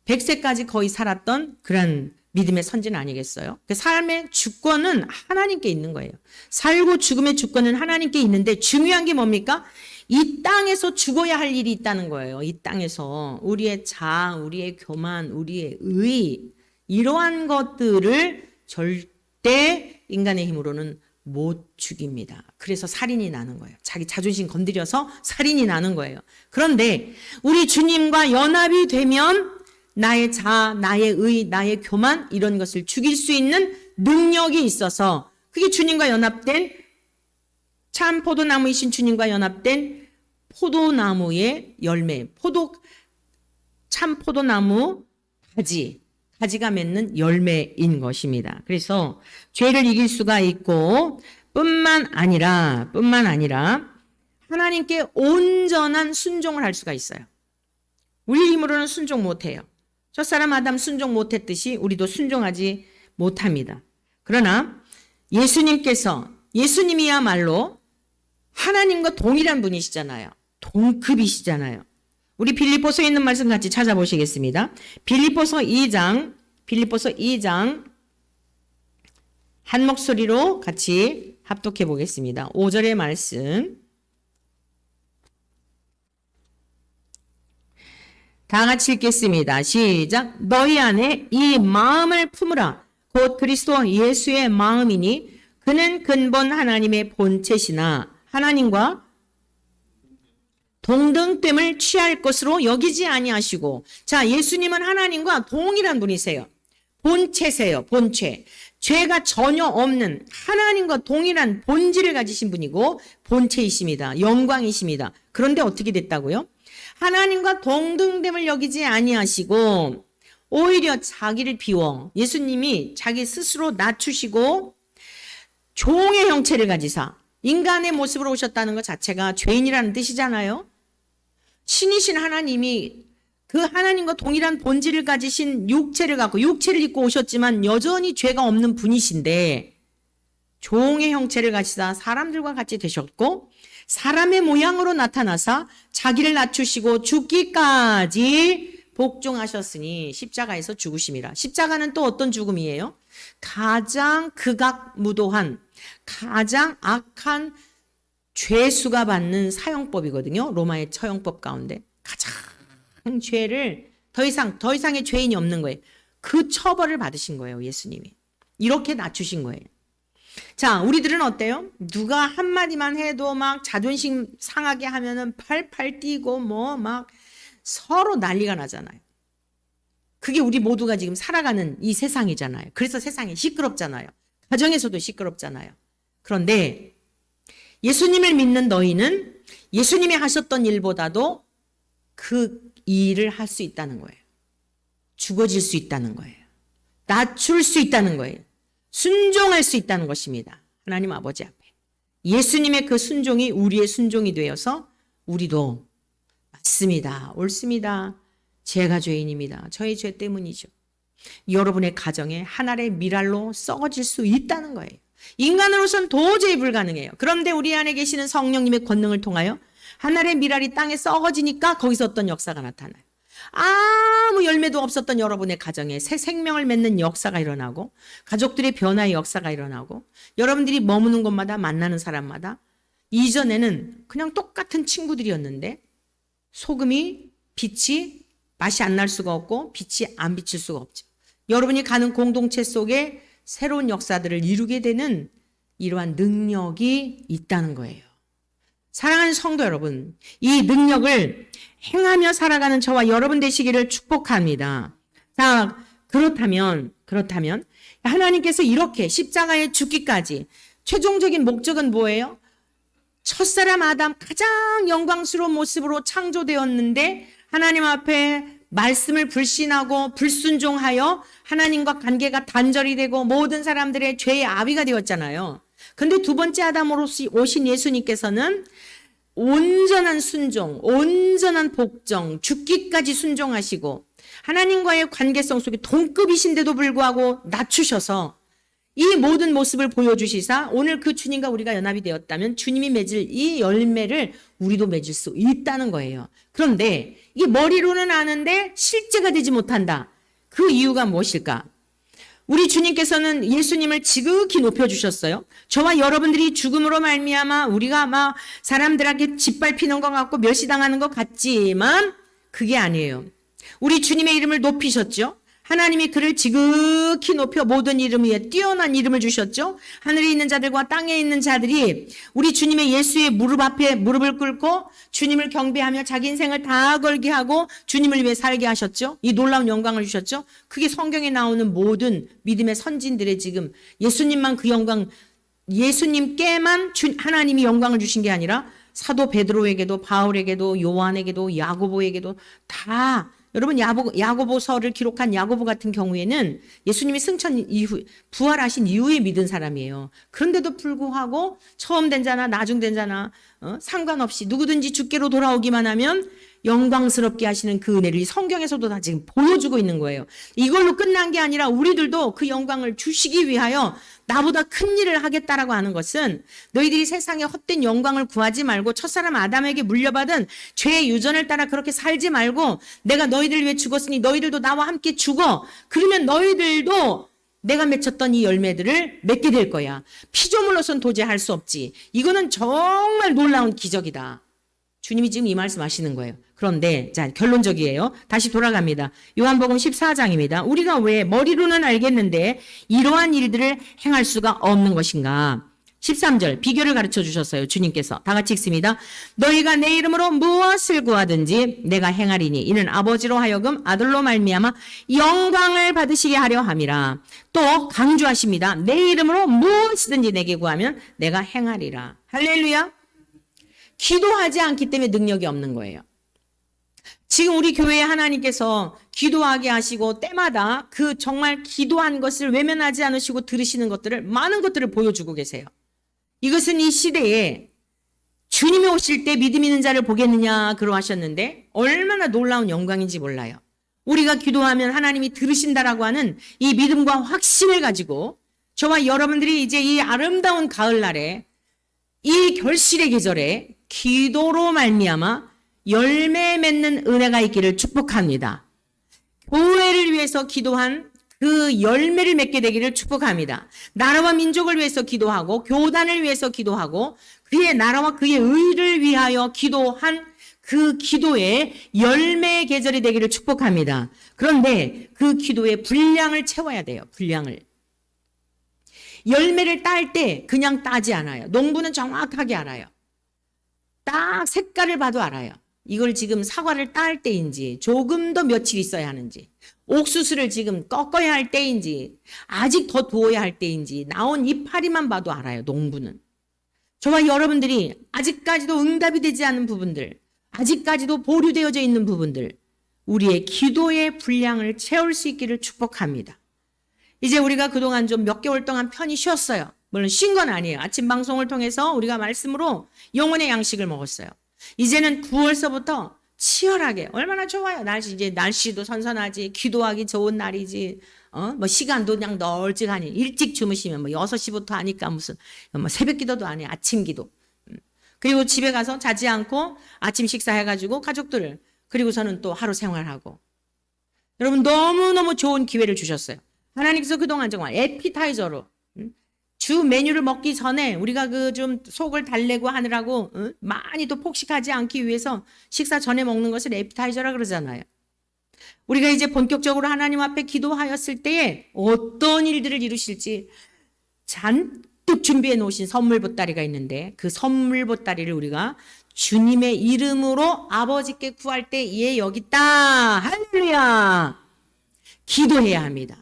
100세까지 거의 살았던 그런 믿음의 선진 아니겠어요? 그 삶의 주권은 하나님께 있는 거예요. 살고 죽음의 주권은 하나님께 있는데 중요한 게 뭡니까? 이 땅에서 죽어야 할 일이 있다는 거예요. 이 땅에서 우리의 자아, 우리의 교만, 우리의 의, 이러한 것들을 절대 인간의 힘으로는 못 죽입니다. 그래서 살인이 나는 거예요. 자기 자존심 건드려서 살인이 나는 거예요. 그런데 우리 주님과 연합이 되면 나의 자아, 나의 의, 나의 교만 이런 것을 죽일 수 있는 능력이 있어서 그게 주님과 연합된 참 포도나무이신 주님과 연합된 포도나무의 열매, 참 포도나무 가지가 맺는 열매인 것입니다. 그래서 죄를 이길 수가 있고 뿐만 아니라 하나님께 온전한 순종을 할 수가 있어요. 우리 힘으로는 순종 못해요. 첫사람 아담 순종 못했듯이 우리도 순종하지 못합니다. 그러나 예수님이야말로 하나님과 동일한 분이시잖아요. 동급이시잖아요. 우리 빌립보서에 있는 말씀 같이 찾아보시겠습니다. 빌립보서 2장 한 목소리로 같이 합독해 보겠습니다. 5절의 말씀. 다 같이 읽겠습니다. 시작. 너희 안에 이 마음을 품으라. 곧 그리스도 예수의 마음이니 그는 근본 하나님의 본체시나 하나님과 동등됨을 취할 것으로 여기지 아니하시고, 자, 예수님은 하나님과 동일한 분이세요. 본체세요. 본체. 죄가 전혀 없는 하나님과 동일한 본질을 가지신 분이고 본체이십니다. 영광이십니다. 그런데 어떻게 됐다고요? 하나님과 동등됨을 여기지 아니하시고 오히려 자기를 비워, 예수님이 자기 스스로 낮추시고 종의 형체를 가지사 인간의 모습으로 오셨다는 것 자체가 죄인이라는 뜻이잖아요. 신이신 하나님이 그 하나님과 동일한 본질을 가지신 육체를 갖고 육체를 입고 오셨지만 여전히 죄가 없는 분이신데 종의 형체를 가지사 사람들과 같이 되셨고 사람의 모양으로 나타나사 자기를 낮추시고 죽기까지 복종하셨으니 십자가에서 죽으심이라. 십자가는 또 어떤 죽음이에요? 가장 극악무도한, 가장 악한 죄수가 받는 사형법이거든요. 로마의 처형법 가운데 가장 죄를 더 이상의 죄인이 없는 거예요. 그 처벌을 받으신 거예요. 예수님이 이렇게 낮추신 거예요. 자, 우리들은 어때요? 누가 한마디만 해도 막 자존심 상하게 하면은 팔팔 뛰고 뭐 막 서로 난리가 나잖아요. 그게 우리 모두가 지금 살아가는 이 세상이잖아요. 그래서 세상이 시끄럽잖아요. 가정에서도 시끄럽잖아요. 그런데 예수님을 믿는 너희는 예수님이 하셨던 일보다도 그 일을 할 수 있다는 거예요. 죽어질 수 있다는 거예요. 낮출 수 있다는 거예요. 순종할 수 있다는 것입니다. 하나님 아버지 앞에. 예수님의 그 순종이 우리의 순종이 되어서 우리도 맞습니다. 옳습니다. 제가 죄인입니다. 저의 죄 때문이죠. 여러분의 가정에 하나의 미랄로 썩어질 수 있다는 거예요. 인간으로서는 도저히 불가능해요. 그런데 우리 안에 계시는 성령님의 권능을 통하여 하나의 미랄이 땅에 썩어지니까 거기서 어떤 역사가 나타나요. 아무 열매도 없었던 여러분의 가정에 새 생명을 맺는 역사가 일어나고 가족들의 변화의 역사가 일어나고 여러분들이 머무는 곳마다 만나는 사람마다 이전에는 그냥 똑같은 친구들이었는데 소금이 빛이 맛이 안 날 수가 없고 빛이 안 비칠 수가 없죠. 여러분이 가는 공동체 속에 새로운 역사들을 이루게 되는 이러한 능력이 있다는 거예요. 사랑하는 성도 여러분, 이 능력을 행하며 살아가는 저와 여러분 되시기를 축복합니다. 자, 그렇다면 하나님께서 이렇게 십자가에 죽기까지 최종적인 목적은 뭐예요? 첫사람 아담 가장 영광스러운 모습으로 창조되었는데 하나님 앞에 말씀을 불신하고 불순종하여 하나님과 관계가 단절이 되고 모든 사람들의 죄의 아비가 되었잖아요. 근데 두 번째 아담으로 오신 예수님께서는 온전한 순종, 온전한 복종, 죽기까지 순종하시고 하나님과의 관계성 속에 동급이신데도 불구하고 낮추셔서 이 모든 모습을 보여주시사 오늘 그 주님과 우리가 연합이 되었다면 주님이 맺을 이 열매를 우리도 맺을 수 있다는 거예요. 그런데 이게 머리로는 아는데 실제가 되지 못한다. 그 이유가 무엇일까? 우리 주님께서는 예수님을 지극히 높여주셨어요. 저와 여러분들이 죽음으로 말미암아 우리가 막 사람들에게 짓밟히는 것 같고 멸시당하는 것 같지만 그게 아니에요. 우리 주님의 이름을 높이셨죠. 하나님이 그를 지극히 높여 모든 이름 위에 뛰어난 이름을 주셨죠. 하늘에 있는 자들과 땅에 있는 자들이 우리 주님의 예수의 무릎 앞에 무릎을 꿇고 주님을 경배하며 자기 인생을 다 걸게 하고 주님을 위해 살게 하셨죠. 이 놀라운 영광을 주셨죠. 그게 성경에 나오는 모든 믿음의 선진들의 지금 예수님만 그 영광, 예수님께만 하나님이 영광을 주신 게 아니라 사도 베드로에게도 바울에게도 요한에게도 야고보에게도 다 여러분 야고보서를 기록한 야고보 같은 경우에는 예수님이 승천 이후 부활하신 이후에 믿은 사람이에요. 그런데도 불구하고 처음 된 자나 나중 된 자나 상관없이 누구든지 주께로 돌아오기만 하면 영광스럽게 하시는 그 은혜를 이 성경에서도 다 지금 보여주고 있는 거예요. 이걸로 끝난 게 아니라 우리들도 그 영광을 주시기 위하여 나보다 큰 일을 하겠다라고 하는 것은 너희들이 세상에 헛된 영광을 구하지 말고 첫사람 아담에게 물려받은 죄의 유전을 따라 그렇게 살지 말고 내가 너희들 위해 죽었으니 너희들도 나와 함께 죽어. 그러면 너희들도 내가 맺혔던 이 열매들을 맺게 될 거야. 피조물로선 도저히 할 수 없지. 이거는 정말 놀라운 기적이다. 주님이 지금 이 말씀 하시는 거예요. 그런데 자, 결론적이에요. 다시 돌아갑니다. 요한복음 14장입니다. 우리가 왜 머리로는 알겠는데 이러한 일들을 행할 수가 없는 것인가? 13절 비교를 가르쳐 주셨어요. 주님께서 다 같이 읽습니다. 너희가 내 이름으로 무엇을 구하든지 내가 행하리니 이는 아버지로 하여금 아들로 말미암아 영광을 받으시게 하려 함이라. 또 강조하십니다. 내 이름으로 무엇이든지 내게 구하면 내가 행하리라. 할렐루야. 기도하지 않기 때문에 능력이 없는 거예요. 지금 우리 교회에 하나님께서 기도하게 하시고 때마다 그 정말 기도한 것을 외면하지 않으시고 들으시는 것들을 많은 것들을 보여주고 계세요. 이것은 이 시대에 주님이 오실 때 믿음 있는 자를 보겠느냐 그러하셨는데 얼마나 놀라운 영광인지 몰라요. 우리가 기도하면 하나님이 들으신다라고 하는 이 믿음과 확신을 가지고 저와 여러분들이 이제 이 아름다운 가을날에 이 결실의 계절에 기도로 말미암아 열매 맺는 은혜가 있기를 축복합니다. 교회를 위해서 기도한 그 열매를 맺게 되기를 축복합니다. 나라와 민족을 위해서 기도하고 교단을 위해서 기도하고 그의 나라와 그의 의를 위하여 기도한 그 기도의 열매의 계절이 되기를 축복합니다. 그런데 그 기도의 분량을 채워야 돼요. 분량을. 열매를 딸 때 그냥 따지 않아요. 농부는 정확하게 알아요. 딱 색깔을 봐도 알아요. 이걸 지금 사과를 딸 때인지 조금 더 며칠 있어야 하는지 옥수수를 지금 꺾어야 할 때인지 아직 더 두어야 할 때인지 나온 이파리만 봐도 알아요. 농부는. 저와 여러분들이 아직까지도 응답이 되지 않은 부분들, 아직까지도 보류되어져 있는 부분들, 우리의 기도의 분량을 채울 수 있기를 축복합니다. 이제 우리가 그동안 좀 몇 개월 동안 편히 쉬었어요. 물론 쉰 건 아니에요. 아침 방송을 통해서 우리가 말씀으로 영혼의 양식을 먹었어요. 이제는 9월서부터 치열하게 얼마나 좋아요. 이제 날씨도 선선하지, 기도하기 좋은 날이지. 뭐 시간도 그냥 널찍하니 일찍 주무시면 뭐 6시부터 하니까 무슨 뭐 새벽 기도도 아니에요. 아침 기도. 그리고 집에 가서 자지 않고 아침 식사해가지고 가족들 그리고서는 또 하루 생활하고. 여러분 너무너무 좋은 기회를 주셨어요. 하나님께서 그동안 정말 에피타이저로 주 메뉴를 먹기 전에 우리가 그 좀 속을 달래고 하느라고 많이 또 폭식하지 않기 위해서 식사 전에 먹는 것을 에피타이저라 그러잖아요. 우리가 이제 본격적으로 하나님 앞에 기도하였을 때에 어떤 일들을 이루실지 잔뜩 준비해 놓으신 선물 보따리가 있는데 그 선물 보따리를 우리가 주님의 이름으로 아버지께 구할 때 예 여기 있다. 할렐루야. 기도해야 합니다.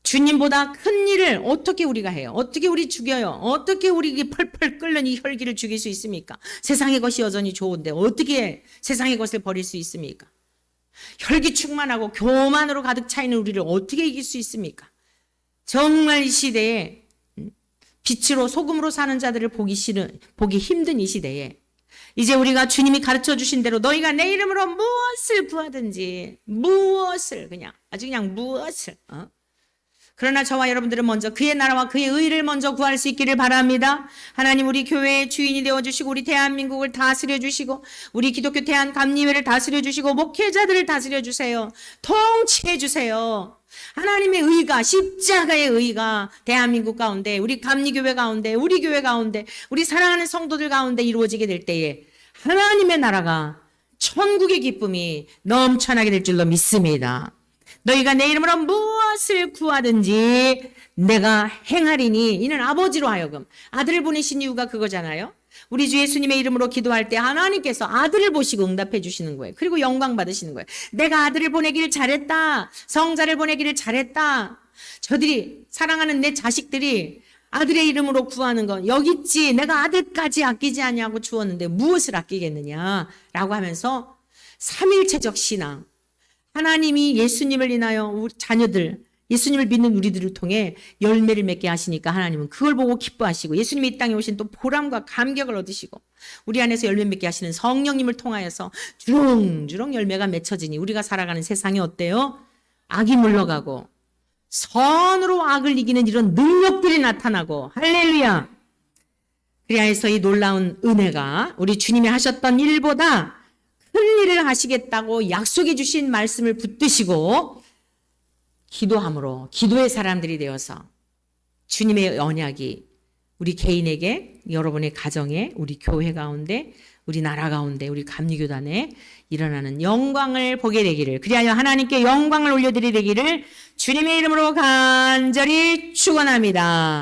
주님보다 큰 일을 어떻게 우리가 해요? 어떻게 우리 죽여요? 어떻게 우리 펄펄 끓는 이 혈기를 죽일 수 있습니까? 세상의 것이 여전히 좋은데 어떻게 세상의 것을 버릴 수 있습니까? 혈기 충만하고 교만으로 가득 차 있는 우리를 어떻게 이길 수 있습니까? 정말 이 시대에 빛으로 소금으로 사는 자들을 보기 힘든 이 시대에 이제 우리가 주님이 가르쳐 주신 대로 너희가 내 이름으로 무엇을 구하든지 무엇을 아주 그냥 무엇을 그러나 저와 여러분들은 먼저 그의 나라와 그의 의를 먼저 구할 수 있기를 바랍니다. 하나님 우리 교회의 주인이 되어주시고 우리 대한민국을 다스려 주시고 우리 기독교 대한감리회를 다스려 주시고 목회자들을 다스려 주세요. 통치해 주세요. 하나님의 의가 십자가의 의가 대한민국 가운데 우리 감리교회 가운데 우리 교회 가운데 우리 사랑하는 성도들 가운데 이루어지게 될 때에 하나님의 나라가 천국의 기쁨이 넘쳐나게 될 줄로 믿습니다. 너희가 내 이름으로 무엇을 구하든지 내가 행하리니 이는 아버지로 하여금 아들을 보내신 이유가 그거잖아요. 우리 주 예수님의 이름으로 기도할 때 하나님께서 아들을 보시고 응답해 주시는 거예요. 그리고 영광 받으시는 거예요. 내가 아들을 보내기를 잘했다. 성자를 보내기를 잘했다. 저들이 사랑하는 내 자식들이 아들의 이름으로 구하는 건 여기 있지. 내가 아들까지 아끼지 않냐고 주었는데 무엇을 아끼겠느냐라고 하면서 삼일체적 신앙. 하나님이 예수님을 인하여 우리 자녀들, 예수님을 믿는 우리들을 통해 열매를 맺게 하시니까 하나님은 그걸 보고 기뻐하시고 예수님이 이 땅에 오신 또 보람과 감격을 얻으시고 우리 안에서 열매 맺게 하시는 성령님을 통하여서 주렁주렁 열매가 맺혀지니 우리가 살아가는 세상이 어때요? 악이 물러가고 선으로 악을 이기는 이런 능력들이 나타나고 할렐루야. 그리하여서 이 놀라운 은혜가 우리 주님이 하셨던 일보다 큰 일을 하시겠다고 약속해 주신 말씀을 붙드시고 기도함으로 기도의 사람들이 되어서 주님의 언약이 우리 개인에게, 여러분의 가정에, 우리 교회 가운데, 우리 나라 가운데, 우리 감리교단에 일어나는 영광을 보게 되기를, 그리하여 하나님께 영광을 올려드리기를 주님의 이름으로 간절히 축원합니다.